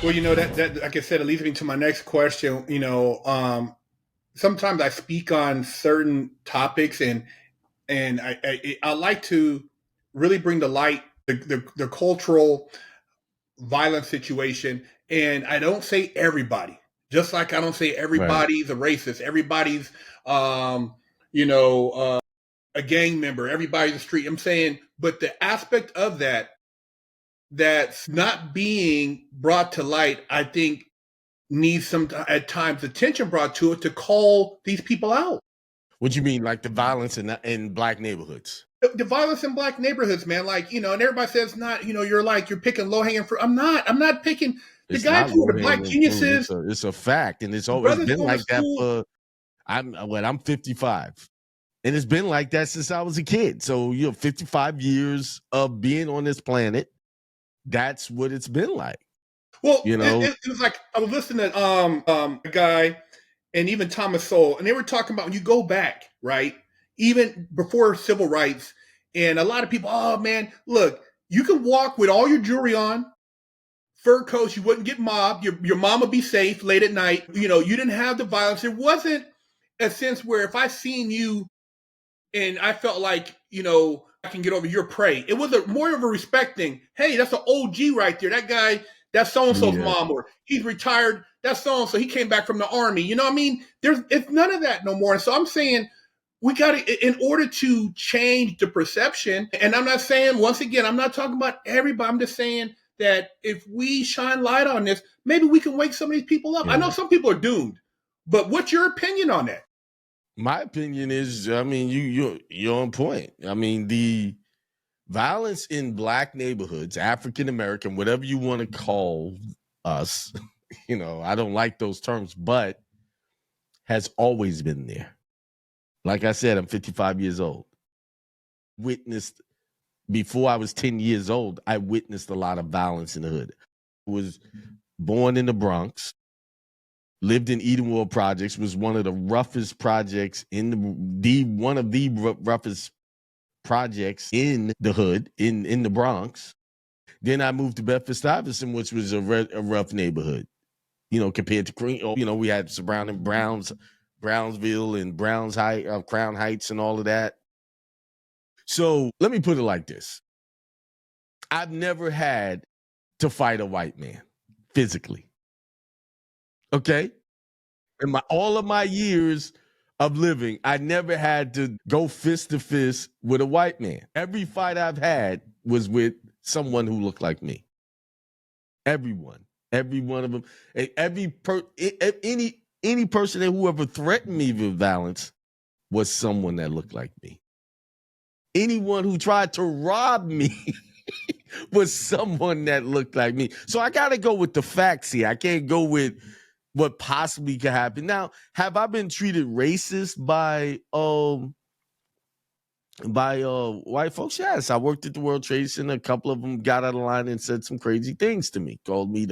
Well, that like I said, it leads me to my next question. Sometimes I speak on certain topics, and I like to really bring to light the cultural violence situation. And I don't say everybody, just like I don't say Right. everybody's a racist, everybody's um, you know a gang member, everybody's a street. I'm saying, but the aspect of that's not being brought to light, I think needs some at times attention brought to it to call these people out. What you mean, like the violence in black neighborhoods? The violence in black neighborhoods, man, like and everybody says not, you're picking low hanging fruit. I'm not picking the It's guys not who low are the black hanging fruit. geniuses, It's a fact, and the it's brothers been going to like that school. for I'm 55, and it's been like that since I was a kid. So 55 years of being on this planet. That's what it's been like. Well, You know, it was like I was listening to a guy and even Thomas Sowell, and they were talking about when you go back, right, even before civil rights, and a lot of people, oh man, look, you can walk with all your jewelry on, fur coats, you wouldn't get mobbed, your mom would be safe late at night. You didn't have the violence. There wasn't a sense where if I seen you and I felt like, I can get over your prey. It was more of a respecting. Hey, that's an OG right there. That guy, that's so and so's yeah, mom, or he's retired. That's so and so. He came back from the army. You know what I mean? It's none of that no more. And so I'm saying we got to, in order to change the perception. And I'm not saying, once again, I'm not talking about everybody. I'm just saying that if we shine light on this, maybe we can wake some of these people up. I yeah. know some people are doomed, but what's your opinion on that? My opinion is, I mean, you're on point. I mean, the violence in black neighborhoods, African American, whatever you want to call us, I don't like those terms, but has always been there. Like I said, I'm 55 years old. Witnessed before I was 10 years old, I witnessed a lot of violence in the hood. I was born in the Bronx, lived in Edenwald Projects, was one of the roughest projects in one of the roughest projects in the hood in the Bronx. Then I moved to Bedford-Stuyvesant, which was a rough neighborhood, compared to Green. We had surrounding Brownsville and Crown Heights and all of that. So let me put it like this. I've never had to fight a white man physically. Okay? In all of my years of living, I never had to go fist to fist with a white man. Every fight I've had was with someone who looked like me. Everyone, every one of them, any person that whoever threatened me with violence was someone that looked like me. Anyone who tried to rob me was someone that looked like me. So I got to go with the facts here. I can't go with what possibly could happen. Now, have I been treated racist by white folks? Yes. I worked at the World Trade Center. A couple of them got out of line and said some crazy things to me. Called me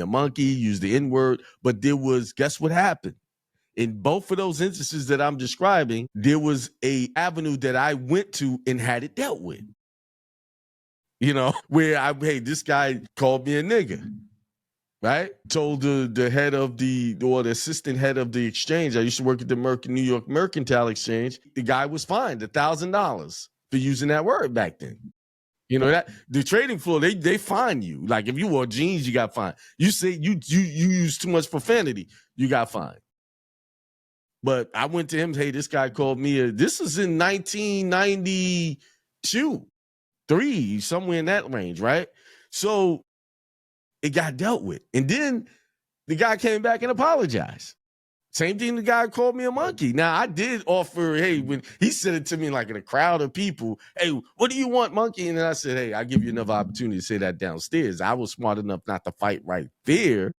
a monkey, used the N-word. But guess what happened? In both of those instances that I'm describing, there was a avenue that I went to and had it dealt with. Where this guy called me a nigga, right? Told the head of the assistant head of the exchange. I used to work at the New York Mercantile Exchange. The guy was fined $1,000 for using that word back then. That the trading floor, they fine you. Like if you wore jeans, you got fined. You say you use too much profanity, you got fined. But I went to him, hey, this guy called me this is in 1992, 3, somewhere in that range, right? So it got dealt with. And then the guy came back and apologized. Same thing, the guy called me a monkey. Now, I did offer, hey, when he said it to me like in a crowd of people, hey, what do you want, monkey? And then I said, hey, I'll give you another opportunity to say that downstairs. I was smart enough not to fight right there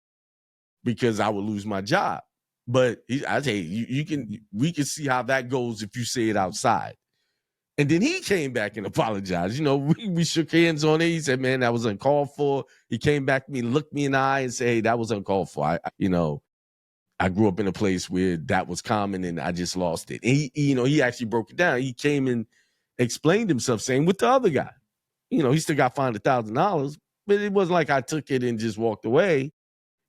because I would lose my job. But I say, we can see how that goes if you say it outside. And then he came back and apologized. We shook hands on it. He said, man, that was uncalled for. He came back to me, looked me in the eye and said, hey, that was uncalled for. I grew up in a place where that was common and I just lost it. And he actually broke it down. He came and explained himself, saying with the other guy, he still got fined $1,000, But it wasn't like I took it and just walked away.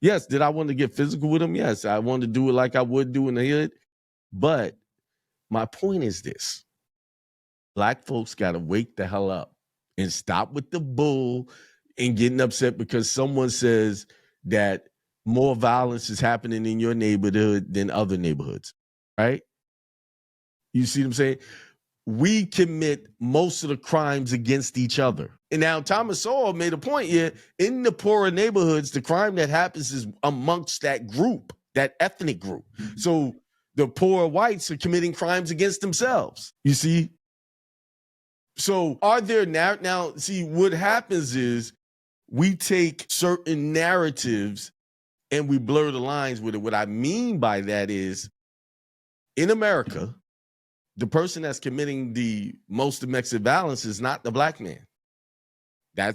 Yes, did I want to get physical with them? Yes, I wanted to do it like I would do in the hood. But my point is this. Black folks got to wake the hell up and stop with the bull and getting upset because someone says that more violence is happening in your neighborhood than other neighborhoods, right? You see what I'm saying? We commit most of the crimes against each other. And now Thomas Sowell made a point here. In the poorer neighborhoods, the crime that happens is amongst that group, that ethnic group. So the poor whites are committing crimes against themselves. You see? So are there now, see, what happens is we take certain narratives and we blur the lines with it. What I mean by that is in America, the person that's committing the most domestic violence is not the black man.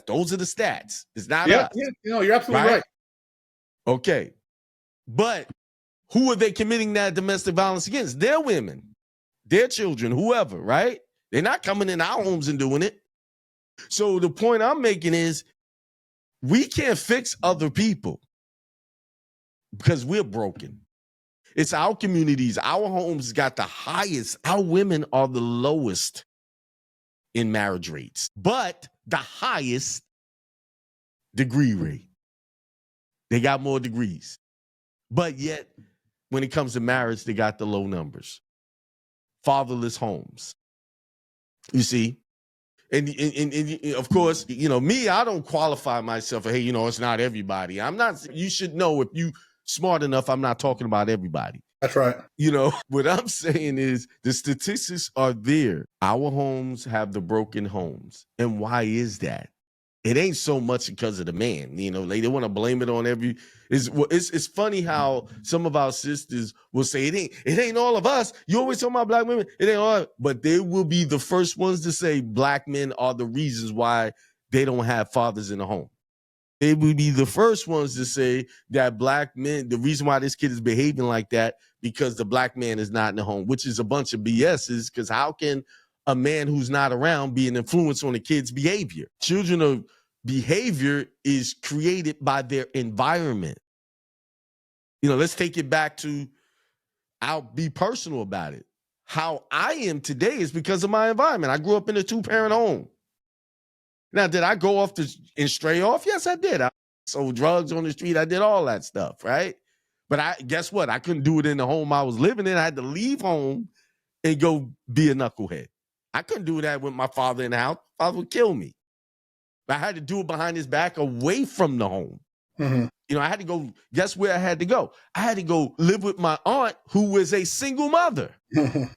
Those are the stats. It's not us. Yeah, you're absolutely right. Okay. But who are they committing that domestic violence against? Their women, their children, whoever, right? They're not coming in our homes and doing it. So the point I'm making is we can't fix other people because we're broken. It's our communities. Our homes got the highest. Our women are the lowest in marriage rates, but the highest degree rate. They got more degrees. But yet, when it comes to marriage, they got the low numbers. Fatherless homes. You see? And of course, me, I don't qualify myself for, hey, it's not everybody. I'm not, you should know if you smart enough, I'm not talking about everybody. That's right. What I'm saying is the statistics are there. Our homes have the broken homes. And why is that? It ain't so much because of the man. They want to blame it on it's funny how some of our sisters will say it ain't all of us. You always talk about black women. It ain't all, but they will be the first ones to say black men are the reasons why they don't have fathers in the home. They would be the first ones to say that black men, the reason why this kid is behaving like that, because the black man is not in the home, which is a bunch of BS. Because how can a man who's not around be an influence on a kid's behavior? Children of behavior is created by their environment. Let's take it back to, I'll be personal about it. How I am today is because of my environment. I grew up in a 2-parent home. Now, did I go off and stray off? Yes, I did. I sold drugs on the street. I did all that stuff, right? But guess what? I couldn't do it in the home I was living in. I had to leave home and go be a knucklehead. I couldn't do that with my father in the house. My father would kill me. I had to do it behind his back, away from the home. Mm-hmm. I had to go, guess where I had to go? I had to go live with my aunt, who was a single mother,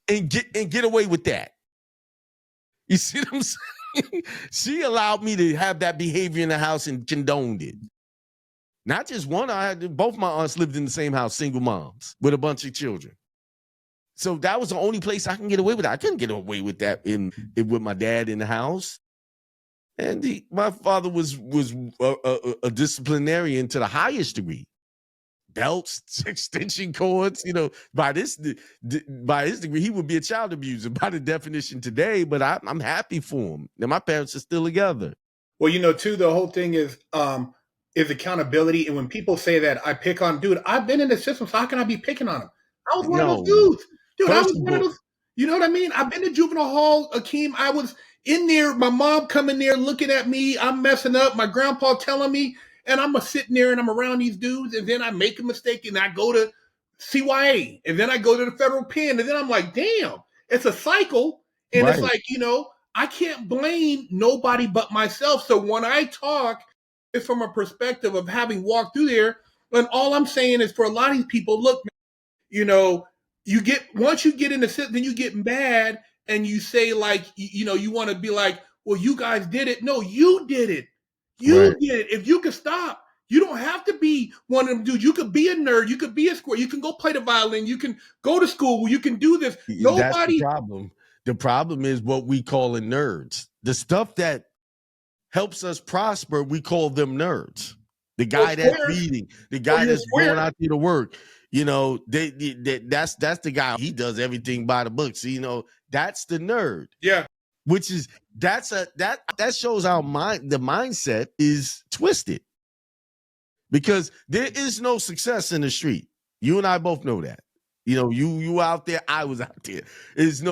and get away with that. You see what I'm saying? She allowed me to have that behavior in the house and condoned it. Not just one, both my aunts lived in the same house, single moms with a bunch of children. So that was the only place I can get away with that. I couldn't get away with that with my dad in the house. And my father was a disciplinarian to the highest degree. Belts, extension cords, by his degree, he would be a child abuser by the definition today, but I'm happy for him. And my parents are still together. Well, too, the whole thing is accountability. And when people say that I pick on, dude, I've been in the system, so how can I be picking on him? I was one of those dudes. Dude, I was one of those, you know what I mean? I've been to juvenile hall, Akeem. I was in there, my mom coming there looking at me, I'm messing up, my grandpa telling me, and I'm sitting there and I'm around these dudes, and then I make a mistake and I go to CYA, and then I go to the federal pen, and then I'm like, damn, it's a cycle. And right. It's like, I can't blame nobody but myself. So when I talk, it's from a perspective of having walked through there, and all I'm saying is for a lot of these people, look, once you get in the system, then you get mad, and you say, like, you want to be like, well, you guys did it. No, you did it. You did it. If you could stop, you don't have to be one of them dudes. You could be a nerd. You could be a square. You can go play the violin. You can go to school. You can do this. Nobody. That's the problem. The problem is what we call it nerds. The stuff that helps us prosper, we call them nerds. The guy that's reading, the guy that's going out there to work. That's the guy. He does everything by the books. That's the nerd. Yeah. which is that shows how the mindset is twisted, because there is no success in the street. You and I both know that. You know, you out there, I was out there.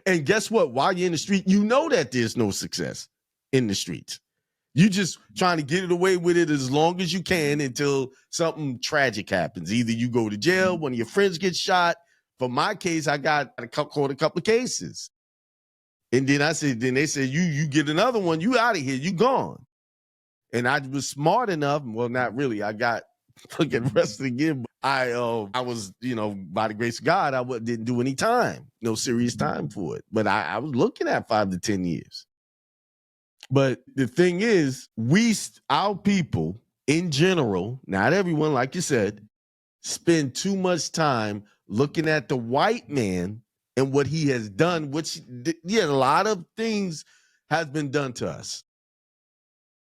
And guess what? While you're in the street, you know that there's no success in the streets. You just trying to get it away with it as long as you can until something tragic happens. Either you go to jail, one of your friends gets shot. For my case, I got caught a couple of cases. And then they said, you get another one, you out of here, you gone. And I was smart enough, well, not really. I got fucking arrested again. I was, by the grace of God, I didn't do any time, no serious time for it. But I was looking at 5 to 10 years. But the thing is, our people in general, not everyone, like you said, spend too much time looking at the white man and what he has done, which, a lot of things has been done to us.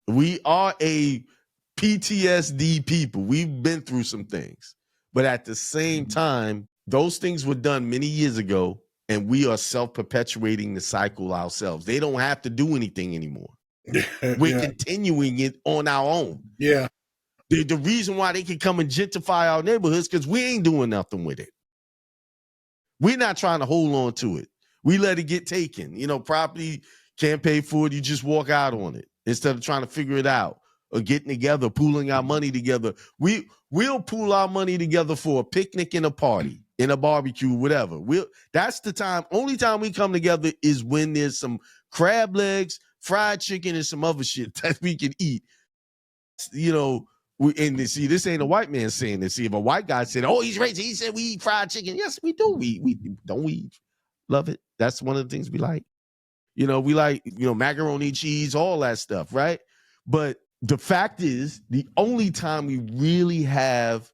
We are a PTSD people. We've been through some things. But at the same time, those things were done many years ago, and we are self-perpetuating the cycle ourselves. They don't have to do anything anymore. We're continuing it on our own. Yeah. The reason why they can come and gentrify our neighborhoods, because we ain't doing nothing with it. We're not trying to hold on to it. We let it get taken. Property can't pay for it. You just walk out on it instead of trying to figure it out or getting together, pooling our money together. We'll pool our money together for a picnic and a party, in a barbecue, whatever. That's the time. Only time we come together is when there's some crab legs, fried chicken, and some other shit that we can eat. And see, this ain't a white man saying this. See, if a white guy said, "Oh, he's racist," he said we eat fried chicken. Yes, we do. We love it. That's one of the things we like. We like macaroni, cheese, all that stuff, right? But the fact is, the only time we really have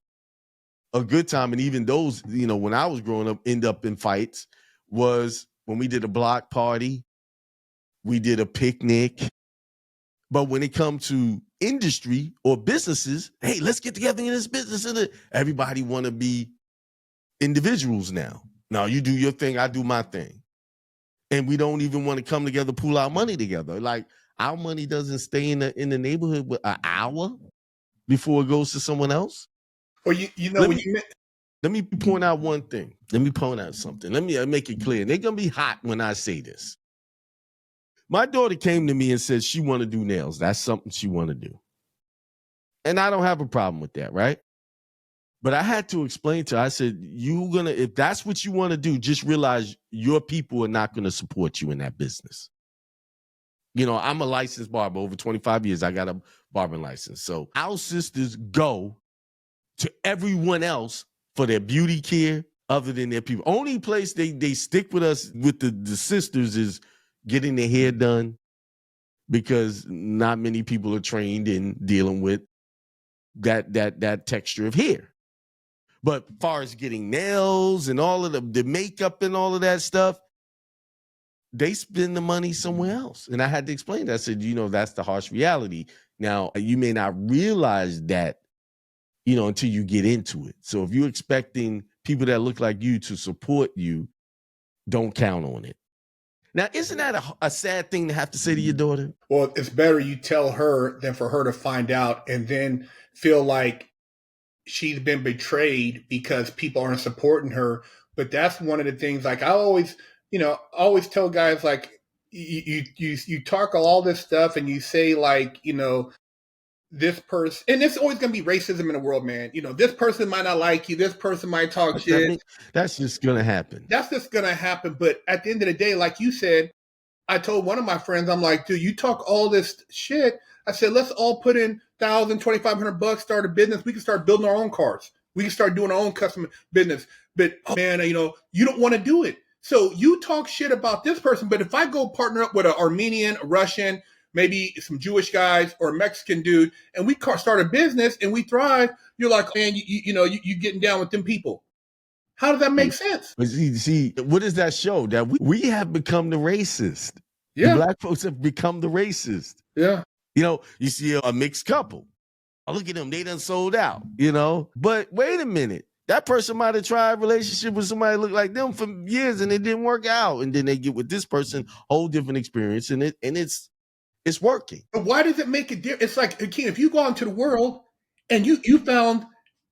a good time, and even those, when I was growing up, end up in fights, was when we did a block party, we did a picnic. But when it comes to industry or businesses, hey, let's get together in this business. And everybody want to be individuals now. Now you do your thing, I do my thing. And we don't even want to come together, pool our money together. Like, our money doesn't stay in the neighborhood with an hour before it goes to someone else. Well, let me point out one thing. Let me point out something. Let me make it clear. They're going to be hot when I say this. My daughter came to me and said she want to do nails. That's something she want to do. And I don't have a problem with that, right? But I had to explain to her, I said, if that's what you want to do, just realize your people are not going to support you in that business. I'm a licensed barber. Over 25 years, I got a barbering license. So our sisters go to everyone else for their beauty care other than their people. Only place they stick with us with the sisters is getting their hair done, because not many people are trained in dealing with that texture of hair. But as far as getting nails and all of the makeup and all of that stuff, they spend the money somewhere else. And I had to explain that. I said, that's the harsh reality. Now, you may not realize that, until you get into it. So if you're expecting people that look like you to support you, don't count on it. Now, isn't that a sad thing to have to say to your daughter? Well, it's better you tell her than for her to find out and then feel like she's been betrayed because people aren't supporting her. But that's one of the things, like I always tell guys, like you talk all this stuff and you say, like, this person, and it's always going to be racism in the world, man. This person might not like you. This person might talk shit. That's just going to happen. That's just going to happen. But at the end of the day, like you said, I told one of my friends, I'm like, dude, you talk all this shit. I said, let's all put in $1,000, $2,500, start a business. We can start building our own cars. We can start doing our own custom business. But, oh, man, you don't want to do it. So you talk shit about this person. But if I go partner up with an Armenian, a Russian, maybe some Jewish guys or a Mexican dude, and we start a business and we thrive, you're like, man, you getting down with them people. How does that make sense? But see, what does that show? That we have become the racist. Yeah. The black folks have become the racist. Yeah. You see a mixed couple. Oh, look at them. They done sold out, But wait a minute. That person might have tried a relationship with somebody look like them for years and it didn't work out. And then they get with this person, whole different experience, and it's working. But why does it make a difference? It's like, again, if you go out into the world and you found,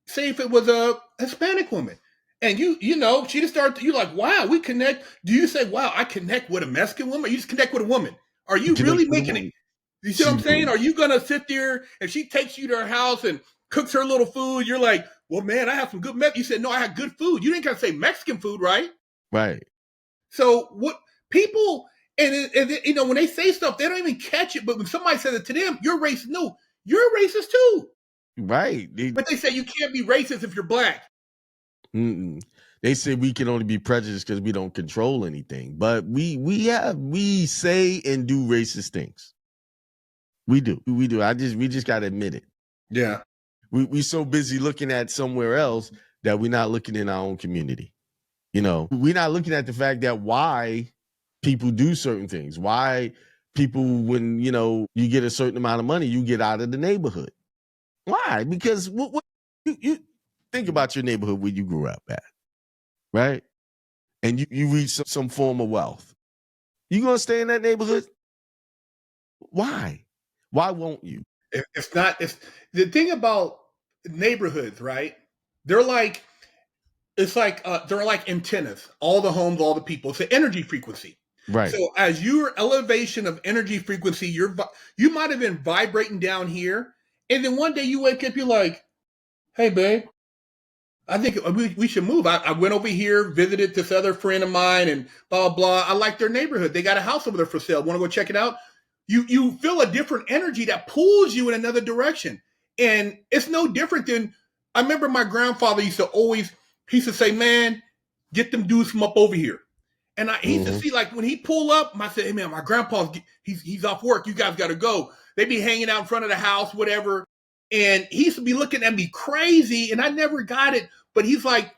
say if it was a Hispanic woman, and you know, she just started, you like, wow, we connect. Do you say, wow, I connect with a Mexican woman? Or you just connect with a woman? Are you really making it? You see what I'm saying? Are you gonna sit there if she takes you to her house and cooks her little food? You're like, well, man, I have some good Mexican. You said, no, I had good food. You didn't gotta say Mexican food, right? Right. So what people and you know when they say stuff, they don't even catch it. But when somebody says it to them, you're racist. No, you're racist too. Right. But they say you can't be racist if you're black. They say we can only be prejudiced because we don't control anything. But we say and do racist things. We do. We just gotta admit it. Yeah. We so busy looking at somewhere else that we're not looking in our own community. You know, we're not looking at the fact that why people do certain things, why people, when, you know, you get a certain amount of money, you get out of the neighborhood. Why? Because what you think about your neighborhood where you grew up at, right? And you reach some form of wealth. You gonna stay in that neighborhood? Why? Why won't you? It's not. It's the thing about neighborhoods, right? They're like, it's like they're like antennas. All the homes, all the people. It's an energy frequency. Right. So as your elevation of energy frequency, you might have been vibrating down here, and then one day you wake up, you're like, "Hey, babe, I think we should move." I went over here, visited this other friend of mine, and blah blah blah. I like their neighborhood. They got a house over there for sale. Want to go check it out? You feel a different energy that pulls you in another direction, and it's no different than I remember my grandfather used to say, "Man, get them dudes from up over here." And he used to see, like, when he pull up, I said, "Hey, man, my grandpa's, he's off work. You guys got to go." They'd be hanging out in front of the house, whatever. And he used to be looking at me crazy, and I never got it. But he's like,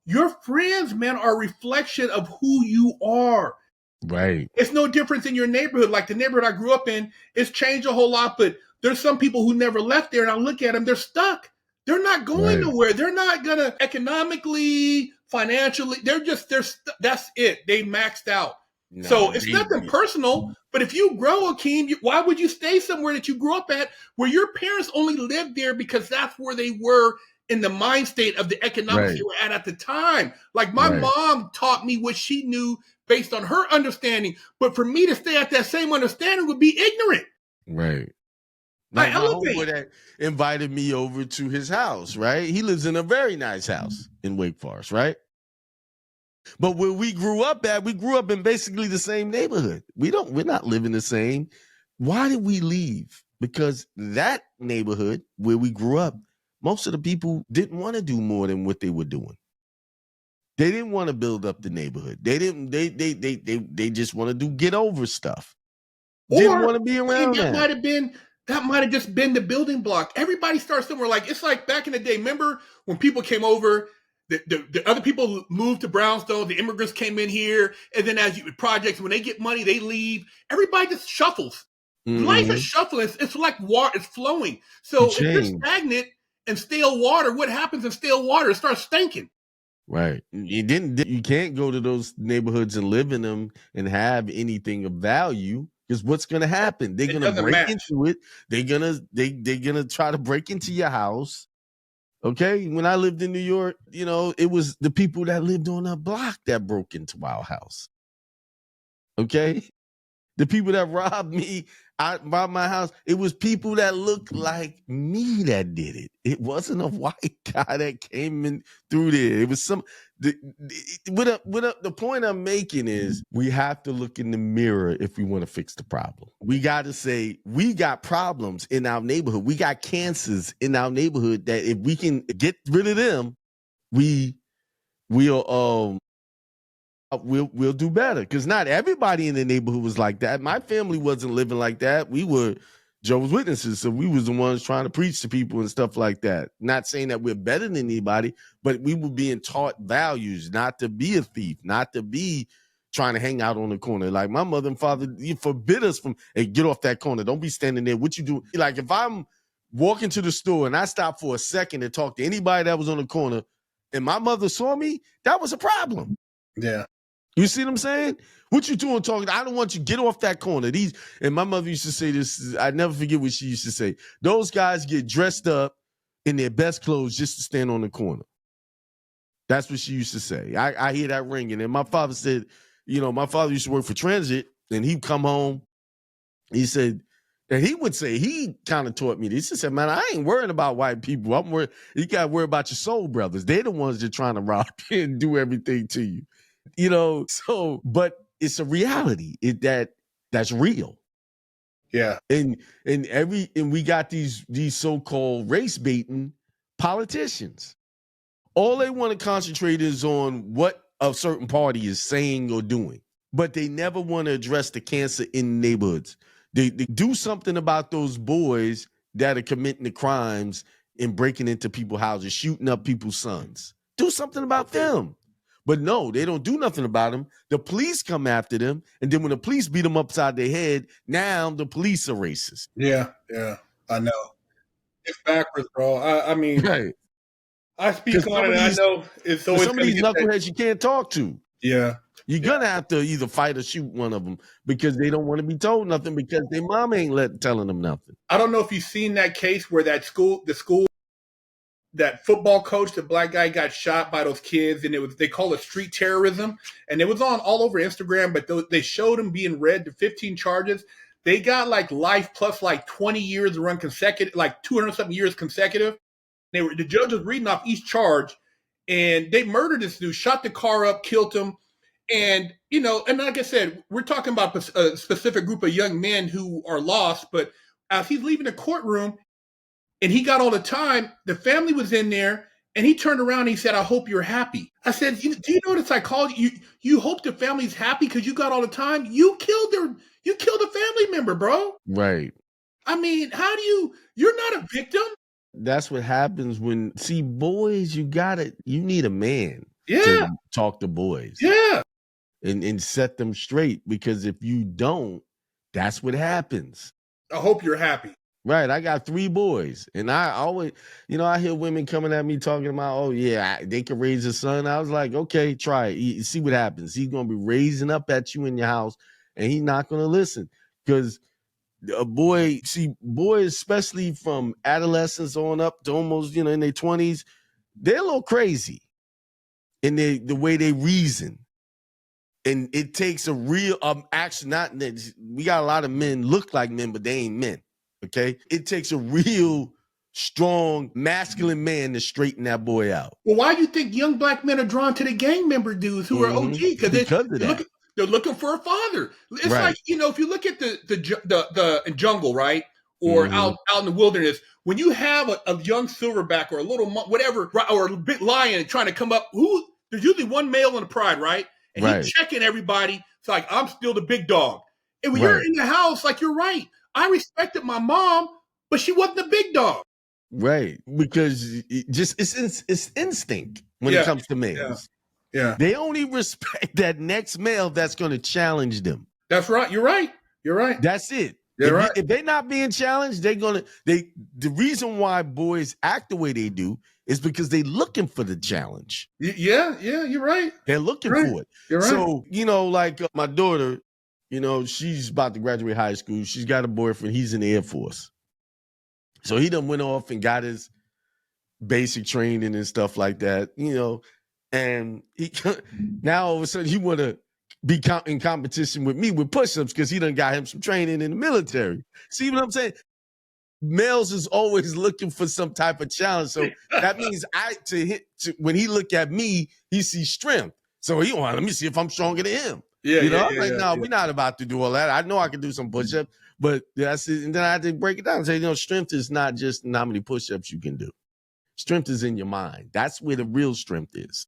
your friends, man, are a reflection of who you are. Right. It's no different in your neighborhood. Like the neighborhood I grew up in, it's changed a whole lot, but there's some people who never left there, and I look at them, they're stuck. They're not going nowhere. They're not going to economically, financially. That's it. They maxed out. No, so it's nothing personal, but if you grow, Akeem, why would you stay somewhere that you grew up at where your parents only lived there because that's where they were in the mind state of the economics you were at the time? Like my mom taught me what she knew based on her understanding, but for me to stay at that same understanding would be ignorant. Right. Like my homeboy that invited me over to his house, right? He lives in a very nice house in Wake Forest, right? But where we grew up in basically the same neighborhood. We're not living the same. Why did we leave? Because that neighborhood where we grew up, most of the people didn't want to do more than what they were doing. They didn't want to build up the neighborhood. They just want to do get over stuff. Didn't want to be around that might have just been the building block. Everybody starts somewhere. Like it's like back in the day. Remember when people came over, the other people moved to Brownstone, the immigrants came in here, and then projects, when they get money, they leave. Everybody just shuffles. Life is shuffling. It's like water. It's flowing. So if you're stagnant and stale water, what happens in stale water? It starts stinking. Right. You can't go to those neighborhoods and live in them and have anything of value. Because what's going to happen? They're going to break into it. They're going to try to break into your house. Okay. When I lived in New York, you know, it was the people that lived on a block that broke into our house. Okay. The people that robbed me by my house, it was people that looked like me that did it. It wasn't a white guy that came in through there. It was the point I'm making is we have to look in the mirror if we want to fix the problem. We got to say, we got problems in our neighborhood. We got cancers in our neighborhood that if we can get rid of them, we'll do better, because not everybody in the neighborhood was like that. My family wasn't living like that. We were Jehovah's Witnesses, so we was the ones trying to preach to people and stuff like that. Not saying that we're better than anybody, but we were being taught values, not to be a thief, not to be trying to hang out on the corner. Like my mother and father, you forbid us from, hey, get off that corner. Don't be standing there. What you do? Like if I'm walking to the store and I stop for a second to talk to anybody that was on the corner, and my mother saw me, that was a problem. Yeah. You see what I'm saying? What you doing talking? I don't want you, get off that corner. And my mother used to say this, I never forget what she used to say. Those guys get dressed up in their best clothes just to stand on the corner. That's what she used to say. I hear that ringing. And my father said, my father used to work for Transit, and he'd come home. He said, and he would say, he kind of taught me this. He said, man, I ain't worrying about white people. I'm worried. You got to worry about your soul brothers. They're the ones that are trying to rob you and do everything to you. But it's a reality. That's real. Yeah. And we got these so-called race baiting politicians. All they want to concentrate is on what a certain party is saying or doing, but they never want to address the cancer in neighborhoods. They do something about those boys that are committing the crimes and breaking into people's houses, shooting up people's sons. Do something about them. But no, they don't do nothing about them. The police come after them, and then when the police beat them upside their head, now the police are racist. Yeah, I know. It's backwards, bro. I mean, right. I speak on it, and I know it's always some of these knuckleheads you can't talk to. Yeah. You're going to have to either fight or shoot one of them because they don't want to be told nothing because their mom ain't telling them nothing. I don't know if you've seen that case where the school, that football coach, the black guy got shot by those kids, and they call it street terrorism. And it was on all over Instagram, but they showed him being read to 15 charges. They got like life plus like 20 years run consecutive, like 200 something years consecutive. The judge was reading off each charge, and they murdered this dude, shot the car up, killed him. And, and like I said, we're talking about a specific group of young men who are lost, but as he's leaving the courtroom and he got all the time, the family was in there, and he turned around and he said, I hope you're happy. I said, do you know the psychology? You hope the family's happy because you got all the time? You killed a family member, bro. Right. I mean, you're not a victim. That's what happens boys, you need a man to talk to boys. Yeah. And set them straight, because if you don't, that's what happens. I hope you're happy. Right. I got 3 boys, and I always, I hear women coming at me talking about, oh yeah, they can raise a son. I was like, okay, try it. See what happens. He's going to be raising up at you in your house, and he's not going to listen, because boys, especially from adolescence on up to almost, in their 20s, they're a little crazy in the way they reason. And it takes a real action. Not that we got a lot of men look like men, but they ain't men. Okay, it takes a real strong masculine man to straighten that boy out. Well, why do you think young black men are drawn to the gang member dudes who are OG? Because they're looking for a father. It's like, if you look at the jungle, right, or out in the wilderness, when you have a young silverback or a little whatever, or a big lion trying to come up, there's usually one male in the pride, right? And he's checking everybody. It's like, I'm still the big dog. And when you're in the house, like, you're right. I respected my mom, but she wasn't the big dog. Right. Because it's instinct when it comes to males. Yeah. They only respect that next male that's going to challenge them. That's right. You're right. That's it. If they're not being challenged, the reason why boys act the way they do is because they're looking for the challenge. Yeah, you're right. They're looking for it. You're right. So, like my daughter, she's about to graduate high school. She's got a boyfriend. He's in the Air Force. So he done went off and got his basic training and stuff like that, and he now all of a sudden he want to be in competition with me with push-ups because he done got him some training in the military. See what I'm saying? Males is always looking for some type of challenge. So that means when he look at me, he sees strength. So let me see if I'm stronger than him. I'm like, no, we're not about to do all that. I know I can do some push-ups, but that's it. And then I had to break it down and say, strength is not just how many push-ups you can do. Strength is in your mind. That's where the real strength is.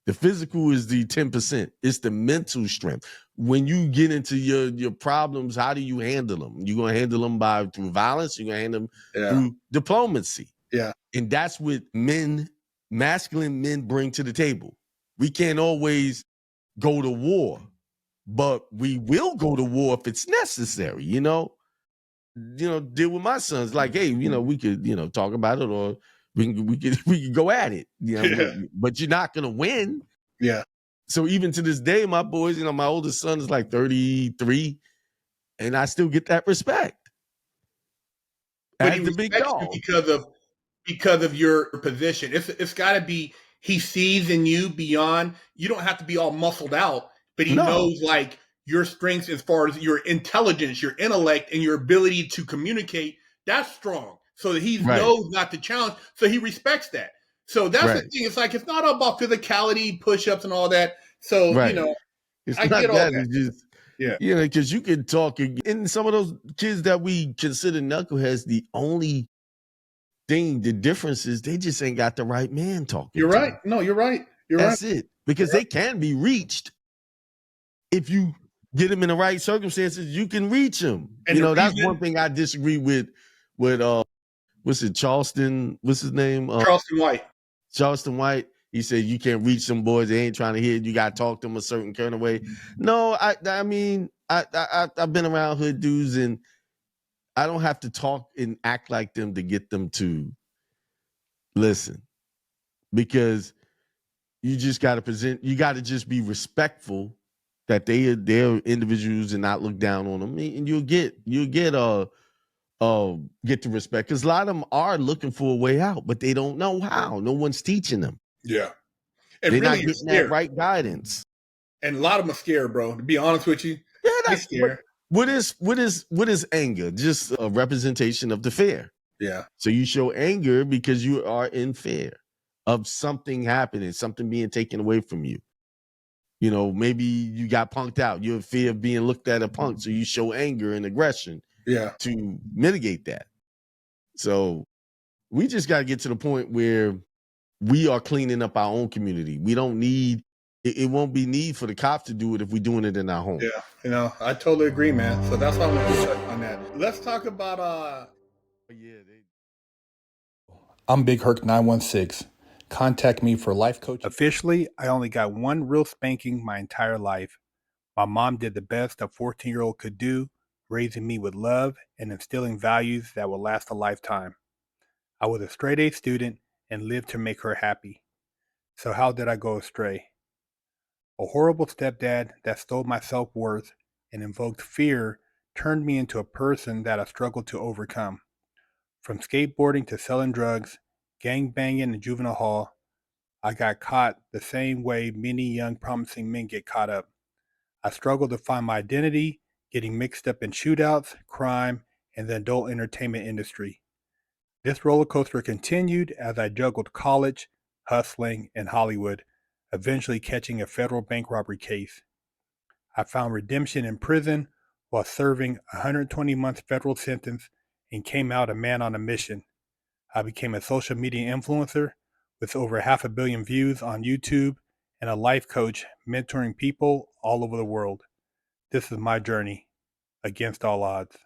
The physical is the 10%. It's the mental strength. When you get into your problems, how do you handle them? You're going to handle them through violence. You're going to handle them through diplomacy. Yeah. And that's what masculine men bring to the table. We can't always go to war, but we will go to war if it's necessary, deal with my sons. Like, hey, we could, talk about it, or we can go at it. But you're not gonna win. Yeah. So even to this day, my boys, my oldest son is like 33, and I still get that respect But as he the big respects you dog. because of your position. It's got to be he sees in you beyond. You don't have to be all muscled out, but he No, knows like your strengths as far as your intelligence, your intellect, and your ability to communicate. That's strong. So he right, knows not to challenge. So he respects that. So that's the right, thing. It's like it's not all about physicality, push-ups, and all that. So right. It's I get not all that. that. It's just Yeah, because you can talk, and some of those kids that we consider knuckleheads, the only thing, the difference is they just ain't got the right man talking you're to right. them. No, you're right. You're right. That's it. Because they can be reached if you get them in the right circumstances. You can reach them. And the That's one reason thing I disagree with what's it, Charleston? What's his name? Charleston White. Charleston White. He said you can't reach some boys. They ain't trying to hit. You got to talk to them a certain kind of way. No, I mean, I've been around hood dudes, and I don't have to talk and act like them to get them to listen, because you just got to present. You got to just be respectful that they're individuals and not look down on them, and you'll get get the respect, because a lot of them are looking for a way out, but they don't know how. No one's teaching them. Yeah. And They're really, not you're getting that scared. right guidance. And a lot of them are scared, bro. To be honest with you, they Yeah, but scared. what is anger? Just a representation of the fear. Yeah. So you show anger because you are in fear of something happening, something being taken away from you. Maybe you got punked out. You're in fear of being looked at a punk, so you show anger and aggression Yeah. to mitigate that. So we just got to get to the point where we are cleaning up our own community. We don't need it won't be need for the cops to do it if we're doing it in our home. Yeah. I totally agree, man. So that's why I want to touch on that. Let's talk about I'm BigHerc916. Contact me for life coaching. Officially, I only got one real spanking my entire life. My mom did the best a 14-year-old could do, raising me with love and instilling values that will last a lifetime. I was a straight A student and lived to make her happy. So how did I go astray? A horrible stepdad that stole my self-worth and invoked fear turned me into a person that I struggled to overcome. From skateboarding to selling drugs, gang banging in juvenile hall, I got caught the same way many young promising men get caught up. I struggled to find my identity, getting mixed up in shootouts, crime, and the adult entertainment industry. This roller coaster continued as I juggled college, hustling, and Hollywood, eventually catching a federal bank robbery case. I found redemption in prison while serving a 120-month federal sentence and came out a man on a mission. I became a social media influencer with over 500 million views on YouTube and a life coach mentoring people all over the world. This is my journey against all odds.